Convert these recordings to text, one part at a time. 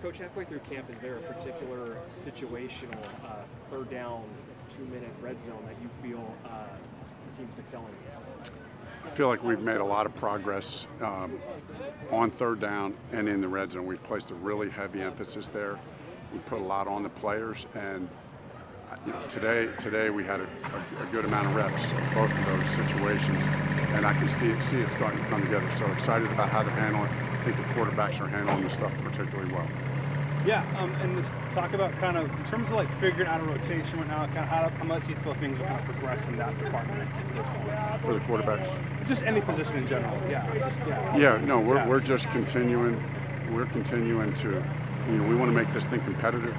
Coach, halfway through camp, is there a particular situational third down, 2-minute red zone that you feel the team's excelling in? I feel like we've made a lot of progress on third down and in the red zone. We've placed a really heavy emphasis there. We put a lot on the players, and today we had a good amount of reps in both of those situations, and I can see it starting to come together. So excited about how they're handling it. I think the quarterbacks are handling this stuff particularly well. Yeah, and let's talk about kind of in terms of like figuring out a rotation right now. Kind of how much you feel things are kind of progress in that department For the quarterbacks, just any position in general. We're just continuing. We're continuing to. We want to make this thing competitive.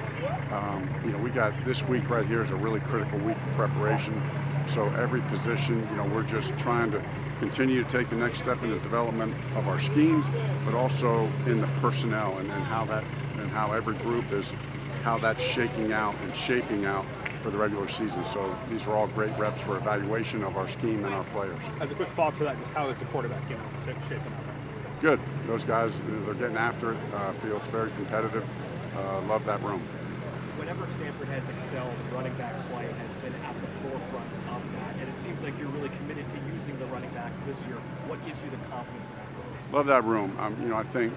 We got this week right here is a really critical week of preparation. So every position, we're just trying to continue to take the next step in the development of our schemes, but also in the personnel and how every group is, how that's shaking out and shaping out for the regular season. So these are all great reps for evaluation of our scheme and our players. As a quick follow-up to that, just how is the quarterback shaping out? Good. Those guys, they're getting after it. Feel it's very competitive. Love that room. Whenever Stanford has excelled, running back play has been at the forefront of that, and it seems like you're really committed to using the running backs this year. What gives you the confidence in that room? Love that room. I think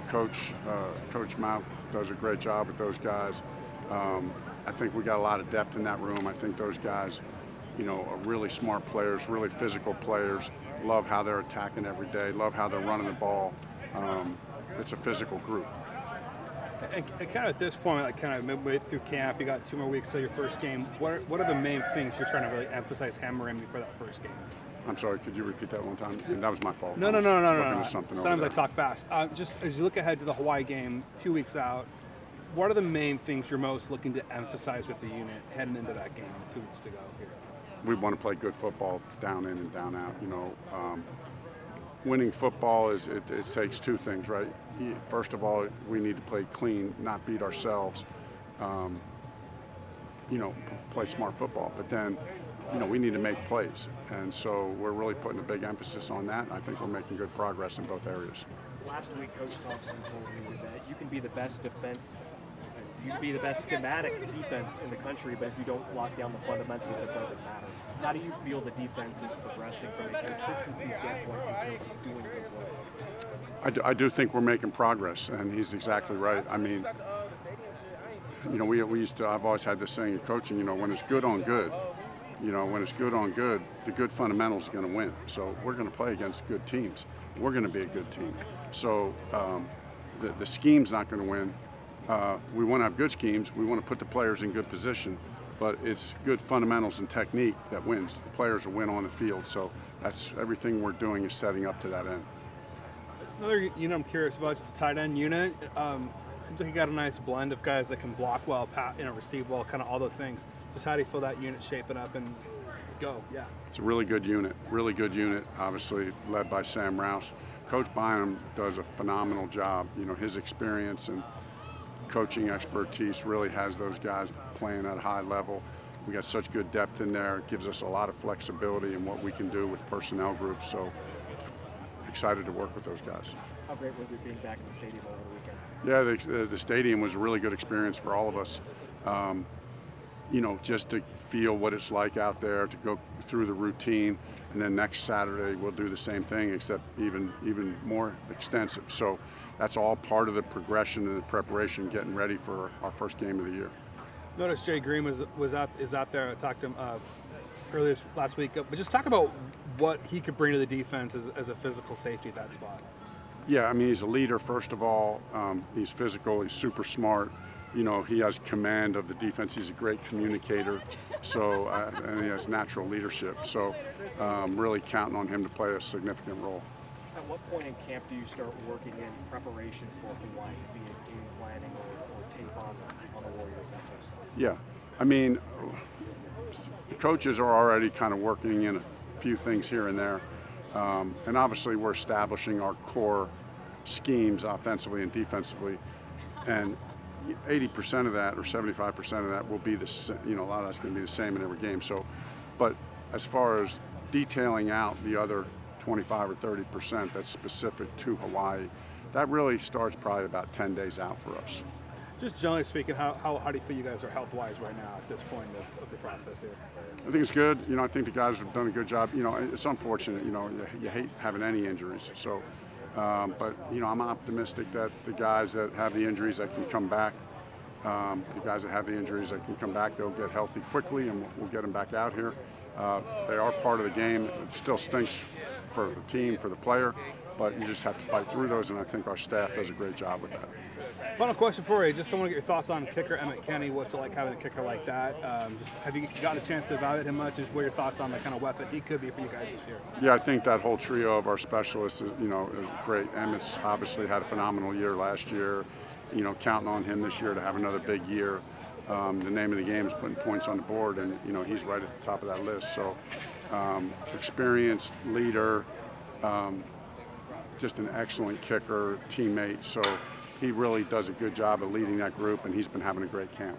Coach Mount does a great job with those guys. I think we got a lot of depth in that room. I think those guys, are really smart players, really physical players. Love how they're attacking every day. Love how they're running the ball. It's a physical group. And kind of at this point, like kind of midway through camp, you got 2 more weeks till your first game. What are the main things you're trying to really emphasize, hammer in before that first game? I'm sorry, could you repeat that one time? That was my fault. No. Sometimes I talk fast. Just as you look ahead to the Hawaii game 2 weeks out, what are the main things you're most looking to emphasize with the unit heading into that game 2 weeks to go here? We want to play good football, down in and down out. Winning football it takes two things, right? First of all, we need to play clean, not beat ourselves. Play smart football. But then, we need to make plays, and so we're really putting a big emphasis on that. I think we're making good progress in both areas. Last week, Coach Thompson told me that you can be the best defense. You can be the best schematic defense in the country, but if you don't lock down the fundamentals, it doesn't matter. How do you feel the defense is progressing from a consistency standpoint in terms of doing things well? I do think we're making progress, and he's exactly right. I mean, we used to. I've always had this saying in coaching. When it's good on good, the good fundamentals are going to win. So we're going to play against good teams. We're going to be a good team. So the scheme's not going to win. We want to have good schemes. We want to put the players in good position, but it's good fundamentals and technique that wins. The players will win on the field. So that's everything we're doing is setting up to that end. Another unit I'm curious about, just the tight end unit. Seems like you got a nice blend of guys that can block well, receive well, kind of all those things. Just how do you feel that unit shaping up and go? Yeah. It's a really good unit. Obviously led by Sam Rouse. Coach Bynum does a phenomenal job. His experience and coaching expertise really has those guys playing at a high level. We got such good depth in there. It gives us a lot of flexibility in what we can do with personnel groups. So excited to work with those guys. How great was it being back in the stadium over the weekend? Yeah, the stadium was a really good experience for all of us. Just to feel what it's like out there, to go through the routine, and then next Saturday we'll do the same thing, except even more extensive. So that's all part of the progression and the preparation, getting ready for our first game of the year. Notice Jay Green is out there. I talked to him earlier last week, but just talk about what he could bring to the defense as a physical safety at that spot. Yeah, he's a leader, first of all. He's physical, he's super smart. He has command of the defense. He's a great communicator, so and he has natural leadership. So really counting on him to play a significant role. At what point in camp do you start working in preparation for Hawaii, be it game planning or tape on the Warriors, that sort of stuff? Yeah, the coaches are already kind of working in a few things here and there, and obviously we're establishing our core schemes offensively and defensively, and 80% of that or 75% of that will be a lot of that's going to be the same in every game. So, but as far as detailing out the other 25 or 30% that's specific to Hawaii, that really starts probably about 10 days out for us. Just generally speaking, how do you feel you guys are health-wise right now at this point of the process here? I think it's good. I think the guys have done a good job. It's unfortunate. You hate having any injuries. So, but I'm optimistic that the guys that have the injuries that can come back, the guys that have the injuries that can come back, they'll get healthy quickly, and we'll get them back out here. They are part of the game. It still stinks for the team, for the player, but you just have to fight through those, and I think our staff does a great job with that. Final question for you. Just want to get your thoughts on kicker Emmett Kenny. What's it like having a kicker like that? Have you gotten a chance to evaluate him much? Just what are your thoughts on the kind of weapon he could be for you guys this year? Yeah, I think that whole trio of our specialists is great. Emmett's obviously had a phenomenal year last year. Counting on him this year to have another big year. The name of the game is putting points on the board, and he's right at the top of that list. So, experienced leader, just an excellent kicker, teammate. So he really does a good job of leading that group, and he's been having a great camp.